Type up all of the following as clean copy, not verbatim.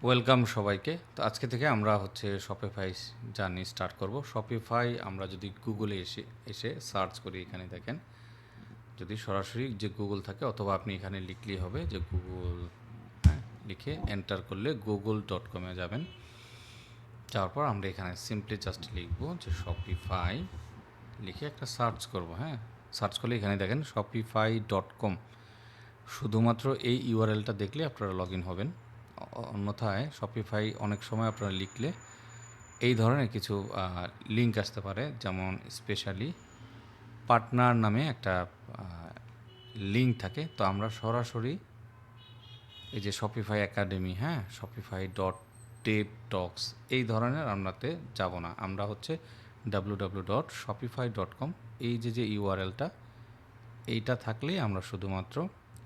Welcome সবাইকে। তো আজকে থেকে আমরা শপিফাই জার্নি স্টার্ট করব। শপিফাই আমরা যদি গুগলে এসে সার্চ করি, এখানে দেখেন, যদি সরাসরি যে গুগল থাকে অথবা আপনি এখানে লিখলেই হবে যে গুগল, হ্যাঁ, লিখে এন্টার করলে google.com-এ যাবেন। যাওয়ার পর আমরা এখানে সিম্পলি জাস্ট লিখব যে শপিফাই, লিখে একটা সার্চ করব। হ্যাঁ, সার্চ করলে এখানে দেখেন shopify.com, শুধুমাত্র এই ইউআরএলটা দেখলে আপনারা লগ ইন হবেন। অন্যথায় শপিফাই অনেক সময় আপনারা লিখলে এই ধরনের কিছু লিঙ্ক আসতে পারে, যেমন স্পেশালি পার্টনার নামে একটা লিঙ্ক থাকে। তো আমরা সরাসরি এই যে শপিফাই একাডেমি, হ্যাঁ, শপিফাই ডট টেপ টক্স, এই ধরনের আমরাতে যাব না। আমরা www.shopify.com, এই যে ইউআরএলটা, এইটা থাকলেই আমরা শুধুমাত্র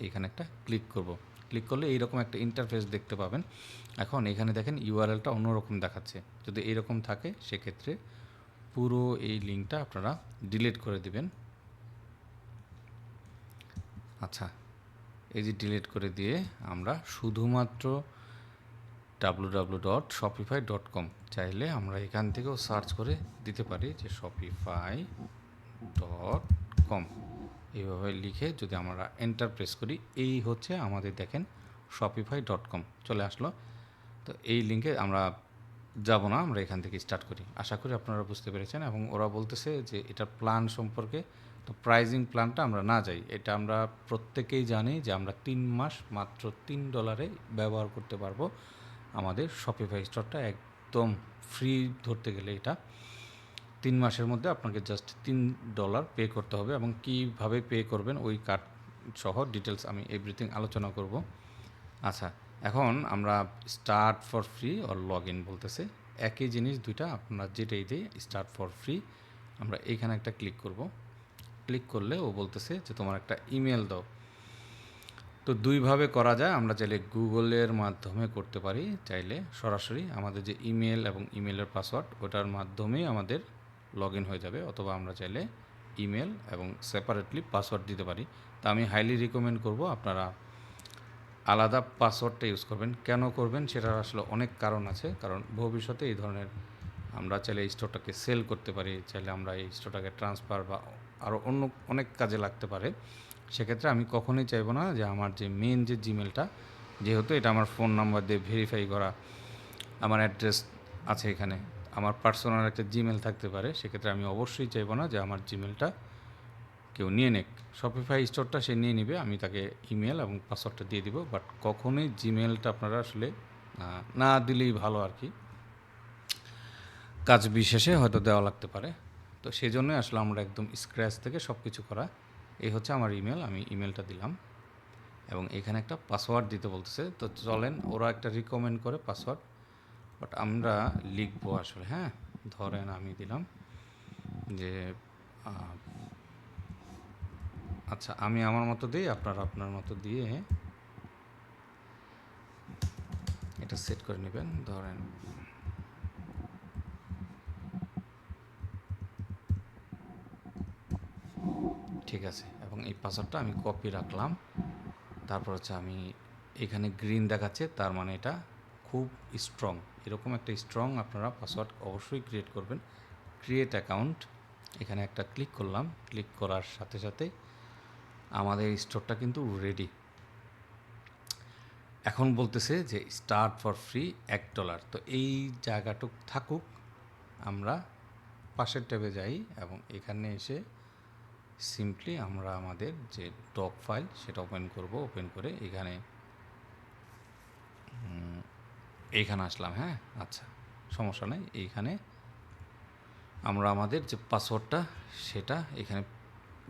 এখানে একটা ক্লিক করব। ক্লিক করলে এইরকম একটা ইন্টারফেস দেখতে পাবেন। এখন এখানে দেখেন ইউআরএলটা অন্যরকম দেখাচ্ছে। যদি এইরকম থাকে সেক্ষেত্রে পুরো এই লিঙ্কটা আপনারা ডিলিট করে দিবেন। আচ্ছা, এই যে ডিলিট করে দিয়ে আমরা শুধুমাত্র www.shopify.com চাইলে আমরা এখান থেকেও সার্চ করে দিতে পারি যে shopify.com, এইভাবে লিখে যদি আমরা এন্টার প্রেস করি, এই হচ্ছে আমাদের দেখেন shopify.com চলে আসলো। তো এই লিঙ্কে আমরা যাব না, আমরা এখান থেকে স্টার্ট করি। আশা করি আপনারা বুঝতে পেরেছেন। এবং ওরা বলতেছে যে এটার প্ল্যান সম্পর্কে, তো প্রাইজিং প্ল্যানটা আমরা না যাই, এটা আমরা প্রত্যেকেই জানি যে আমরা 3 মাস মাত্র $3 ব্যবহার করতে পারবো। আমাদের শপিফাই স্টোরটা একদম ফ্রি ধরতে গেলে এটা 3 মাসের মধ্যে আপনাকে জাস্ট $3 পে করতে হবে। এবং কীভাবে পে করবেন ওই কার্ড সহ ডিটেলস আমি এভরিথিং আলোচনা করব। আচ্ছা, এখন আমরা start for free or log in বলতেছে, একই জিনিস দুইটা, আপনার যেটাই দিই স্টার্ট ফর ফ্রি, আমরা এইখানে একটা ক্লিক করব। ক্লিক করলে ও বলতেছে যে তোমার একটা ইমেল দাও। তো দুইভাবে করা যায়, আমরা চাইলে গুগলের মাধ্যমে করতে পারি, চাইলে সরাসরি আমাদের যে ইমেল এবং ইমেলের পাসওয়ার্ড ওটার মাধ্যমেই আমাদের লগ ইন হয়ে যাবে, অথবা আমরা চাইলে ইমেল এবং সেপারেটলি পাসওয়ার্ড দিতে পারি। তা আমি হাইলি রিকমেন্ড করব আপনারা আলাদা পাসওয়ার্ডটা ইউজ করবেন। কেন করবেন সেটার আসলে অনেক কারণ আছে। কারণ ভবিষ্যতে এই ধরনের আমরা চাইলে এই স্টোরটাকে সেল করতে পারি, চাইলে আমরা এই স্টোরটাকে ট্রান্সফার বা আরও অন্য অনেক কাজে লাগতে পারে। সেক্ষেত্রে আমি কখনোই চাইবো না যে আমার যে মেন যে জিমেলটা, যেহেতু এটা আমার ফোন নাম্বার দিয়ে ভেরিফাই করা, আমার অ্যাড্রেস আছে এখানে, আমার পার্সোনাল একটা জিমেল থাকতে পারে, সেক্ষেত্রে আমি অবশ্যই চাইবো না যে আমার জিমেলটা কেউ নিয়ে নেক। শপিফাই স্টোরটা সে নিয়ে নেবে, আমি তাকে ইমেল এবং পাসওয়ার্ডটা দিয়ে দিব, বাট কখনোই জিমেলটা আপনারা আসলে না দিলেই ভালো আর কি। কাজ বিশেষে হয়তো দেওয়া লাগতে পারে। তো সেই জন্যই আসলে আমরা একদম স্ক্র্যাচ থেকে সব কিছু করা। এই হচ্ছে আমার ইমেল, আমি ইমেলটা দিলাম এবং এখানে একটা পাসওয়ার্ড দিতে বলতেছে। তো চলেন, ওরা একটা রিকমেন্ড করে পাসওয়ার্ড, বাট আমরা লিখবো আসলে। হ্যাঁ, ধরেন আমি দিলাম যে আচ্ছা, আমি আমার মতো দিই, আপনারা আপনার মতো দিয়ে এটা সেট করে নেবেন। ধরেন ঠিক আছে, এবং এই পাসওয়ার্ডটা আমি কপি রাখলাম। তারপর আমি এখানে গ্রিন দেখাচ্ছে, তার মানে এটা খুব স্ট্রং। এরকম একটা স্ট্রং আপনারা পাসওয়ার্ড অবশ্যই ক্রিয়েট করবেন। ক্রিয়েট অ্যাকাউন্ট, এখানে একটা ক্লিক করলাম। ক্লিক করার সাথে সাথে আমাদের স্টোরটা কিন্তু রেডি। এখন বলতেছে যে স্টার্ট ফর ফ্রি $1। তো এই জায়গাটুক থাকুক, আমরা পাশের ট্যাবে যাই এবং এখানে এসে সিম্পলি আমরা আমাদের যে ডক ফাইল সেটা ওপেন করব। ওপেন করে এইখানে আসলাম। হ্যাঁ, আচ্ছা, সমস্যা নেই। এইখানে আমরা আমাদের যে পাসওয়ার্ডটা সেটা এখানে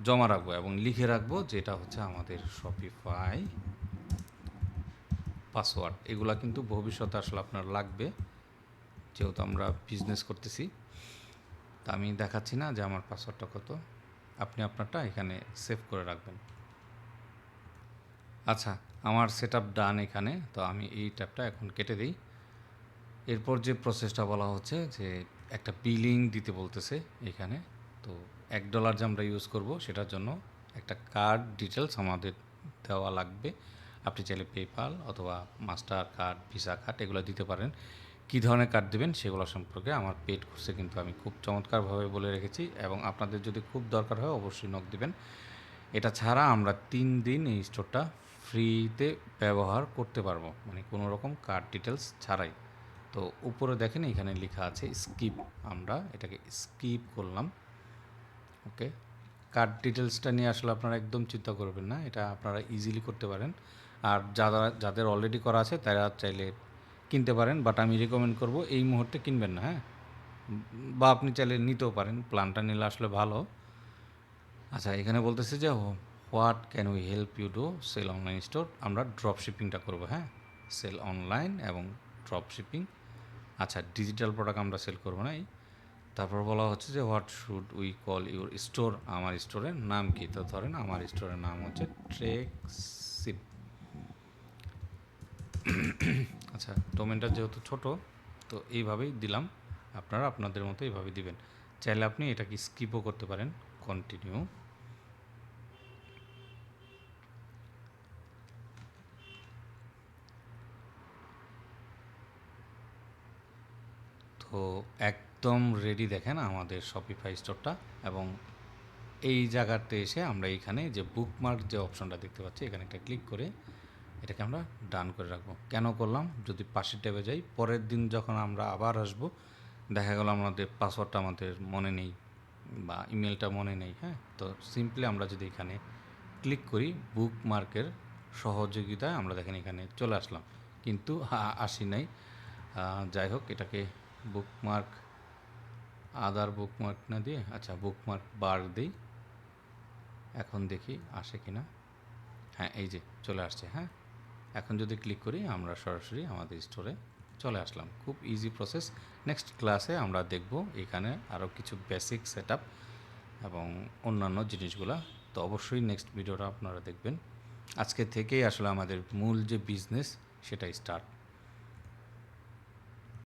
জমা রাখবো এবং লিখে রাখবো যেটা হচ্ছে আমাদের শপিফাই পাসওয়ার্ড। এগুলা কিন্তু ভবিষ্যতে আসলে আপনার লাগবে, যেহেতু আমরা বিজনেস করতেছি। তা আমি দেখাচ্ছি না যে আমার পাসওয়ার্ডটা কত, আপনি আপনারটা এখানে সেভ করে রাখবেন। আচ্ছা, আমার সেট আপ ডান এখানে। তো আমি এই ট্যাবটা এখন কেটে দিই। এরপর যে প্রসেসটা বলা হচ্ছে যে একটা বিলিং দিতে বলতেছে এখানে। তো $1 যে আমরা ইউজ করব সেটার জন্য একটা কার্ড ডিটেলস আমাদের দেওয়া লাগবে। আপনি চাইলে পেপাল অথবা মাস্টার কার্ড, ভিসা কার্ড এগুলো দিতে পারেন। কী ধরনের কার্ড দেবেন সেগুলো সম্পর্কে আমার পেড কোর্সে কিন্তু আমি খুব চমৎকারভাবে বলে রেখেছি, এবং আপনাদের যদি খুব দরকার হয় অবশ্যই নক দিবেন। এটা ছাড়া আমরা 3 দিন এই স্টোরটা ফ্রিতে ব্যবহার করতে পারবো, মানে কোনো রকম কার্ড ডিটেলস ছাড়াই। তো উপরে দেখেন এখানে লেখা আছে স্কিপ, আমরা এটাকে স্কিপ করলাম। ওকে, কার্ড ডিটেলসটা নিয়ে আসলে আপনারা একদম চিন্তা করবেন না, এটা আপনারা ইজিলি করতে পারেন। আর যাদের অলরেডি করা আছে তারা চাইলে কিনতে পারেন, বাট আমি রেকমেন্ড করব এই মুহূর্তে কিনবেন না, হ্যাঁ। বা আপনি চাইলে নিতেও পারেন, প্ল্যানটা নিলে আসলে ভালো। আচ্ছা, এখানে বলতেছে যে what can we help you do sell online store, আমরা ড্রপ শিপিংটা করবো, হ্যাঁ। সেল অনলাইন এবং ড্রপ শিপিং। আচ্ছা, ডিজিটাল প্রোডাক্ট আমরা সেল করবো না। তারপর বলা হচ্ছে যে what should we call your store, আমার স্টোরের নাম কি। তো ধরেন আমার স্টোরের নাম হচ্ছে ট্রেকশিপ। আচ্ছা, ডোমেনটা যেহেতু ছোট, তো এইভাবেই দিলাম, আপনারা আপনাদের মতো এইভাবে দিবেন। চাইলে আপনি এটাকে স্কিপও করতে পারেন। কন্টিনিউ। তো একদম রেডি দেখেন আমাদের শপিফাই স্টোরটা, এবং এই জায়গাতে এসে আমরা এইখানে যে বুকমার্ক যে অপশনটা দেখতে পাচ্ছি এখানে একটা ক্লিক করে এটাকে আমরা ডান করে রাখবো। কেন করলাম, যদি পাশের ট্যাবে যাই পরের দিন যখন আমরা আবার আসব, দেখা গেল আমাদের পাসওয়ার্ডটা আমাদের মনে নেই বা ইমেলটা মনে নেই, হ্যাঁ। তো সিম্পলি আমরা যদি এখানে ক্লিক করি বুকমার্কের সহযোগিতায় আমরা দেখেন এখানে চলে আসলাম, কিন্তু আসি নাই। যাই হোক, এটাকে বুকমার্ক, আদার বুকমার্ক না দিয়ে আচ্ছা বুকমার্ক বার দিই। এখন দেখি আসে কি না। হ্যাঁ, এই যে চলে আসছে, হ্যাঁ। এখন যদি ক্লিক করি আমরা সরাসরি আমাদের স্টোরে চলে আসলাম। খুব ইজি প্রসেস। নেক্সট ক্লাসে আমরা দেখব এখানে আরও কিছু বেসিক সেটআপ এবং অন্যান্য জিনিসগুলা। তো অবশ্যই নেক্সট ভিডিওটা আপনারা দেখবেন। আজকে থেকেই আসলে আমাদের মূল যে বিজনেস সেটা স্টার্ট।